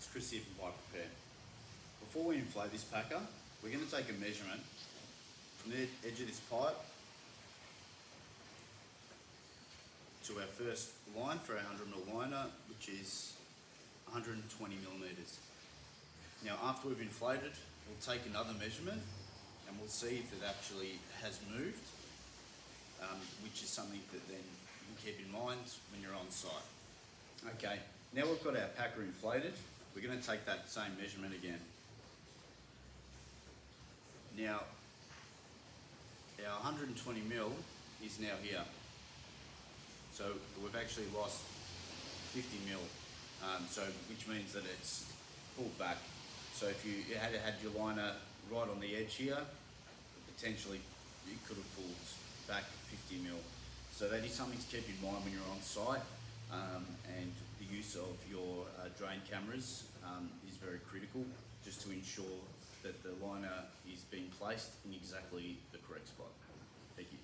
It's Chris here from Pipe.Repair. Before we inflate this packer, we're going to take a measurement from the edge of this pipe to our first line for our 100mm liner, which is 120 millimeters. Now after we've inflated, we'll take another measurement and we'll see if it actually has moved, which is something that then you can keep in mind when you're on site. Okay, now we've got our packer inflated, we're going to take that same measurement again. Now, our 120mm is now here. So we've actually lost 50mm, which means that it's pulled back. So if you had your liner right on the edge here, potentially you could have pulled back 50mm. So that is something to keep in mind when you're on site, and the use of your drain cameras is very critical, just to ensure that the liner is being placed in exactly the correct spot. Thank you.